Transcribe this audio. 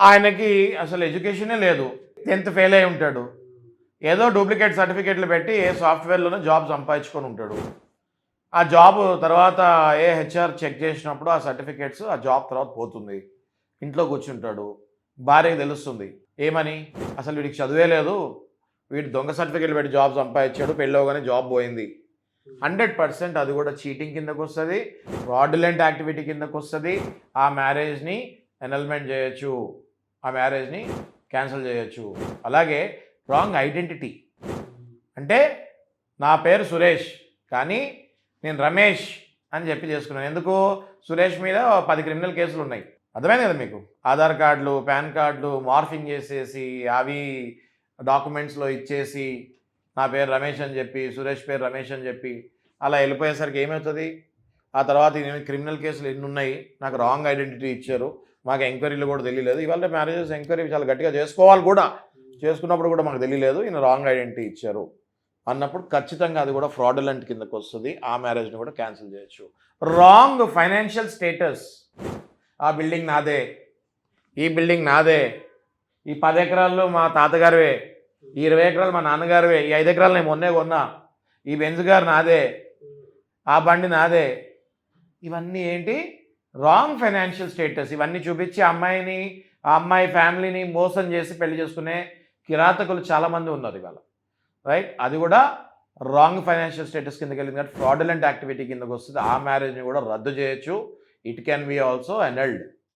ఆయనకి అసలు ఎడ్యుకేషనే లేదు, 10th ఫెయిల్ అయి ఉంటాడు, ఏదో డూప్లికేట్ సర్టిఫికేట్లు పెట్టి ఏ సాఫ్ట్వేర్లోనో జాబ్ సంపాదించుకొని ఉంటాడు. ఆ జాబ్ తర్వాత ఏ హెచ్ఆర్ చెక్ చేసినప్పుడు ఆ సర్టిఫికేట్స్ ఆ జాబ్ తర్వాత పోతుంది, ఇంట్లో కూర్చుంటాడు. భార్యకి తెలుస్తుంది ఏమని, అసలు వీడికి చదివే లేదు, వీడు దొంగ సర్టిఫికేట్లు పెట్టి జాబ్ సంపాదించాడు, పెళ్ళవగానే జాబ్ పోయింది. 100% అది కూడా చీటింగ్ కిందకు వస్తుంది, ఫ్రాడ్యులెంట్ యాక్టివిటీ కిందకు వస్తుంది. ఆ మ్యారేజ్ని ఎనల్మెంట్ చేయొచ్చు, ఆ మ్యారేజ్ని క్యాన్సిల్ చేయొచ్చు. అలాగే రాంగ్ ఐడెంటిటీ, అంటే నా పేరు సురేష్ కానీ నేను రమేష్ అని చెప్పి చేసుకున్నాను. ఎందుకు? సురేష్ మీద 10 క్రిమినల్ కేసులు ఉన్నాయి. అర్థమైంది కదా మీకు? ఆధార్ కార్డులు, పాన్ కార్డులు మార్ఫింగ్ చేసేసి అవి డాక్యుమెంట్స్లో ఇచ్చేసి నా పేరు రమేష్ అని చెప్పి, సురేష్ పేరు రమేష్ అని చెప్పి అలా వెళ్ళిపోయేసరికి ఏమవుతుంది? ఆ తర్వాత క్రిమినల్ కేసులు ఎన్ని ఉన్నాయి, నాకు రాంగ్ ఐడెంటిటీ ఇచ్చారు, మాకు ఎంక్వైరీలు కూడా తెలియలేదు. ఇవాళ మ్యారేజెస్ ఎంక్వైరీ చాలా గట్టిగా చేసుకోవాలి కూడా, చేసుకున్నప్పుడు కూడా మాకు తెలియలేదు, ఈయన రాంగ్ ఐడెంటిటీ ఇచ్చారు అన్నప్పుడు ఖచ్చితంగా అది కూడా ఫ్రాడులెంట్ కిందకు వస్తుంది. ఆ మ్యారేజ్ని కూడా క్యాన్సిల్ చేయొచ్చు. రాంగ్ ఫైనాన్షియల్ స్టేటస్, ఆ బిల్డింగ్ నాదే, ఈ బిల్డింగ్ నాదే, ఈ 10 ఎకరాల్లో మా తాతగారివే, ఈ 20 ఎకరాలు మా నాన్నగారివే, ఈ 5 ఎకరాలు నేను మొన్నే కొన్నా, ఈ బెంజ్ గారు నాదే, ఆ బండి నాదే. ఇవన్నీ ఏంటి? Wrong financial status. ఇవన్నీ చూపించి అమ్మాయిని, ఆ అమ్మాయి ఫ్యామిలీని మోసం చేసి పెళ్లి చేసుకునే కిరాతకులు చాలామంది ఉన్నారు ఇవాళ, రైట్? అది కూడా రాంగ్ ఫైనాన్షియల్ స్టేటస్ కిందకి వెళ్ళింది కాబట్టి ఫ్రాడులెంట్ యాక్టివిటీ కిందకు వస్తుంది. ఆ మ్యారేజ్ని కూడా రద్దు చేయొచ్చు. It can be also అన్నల్డ్.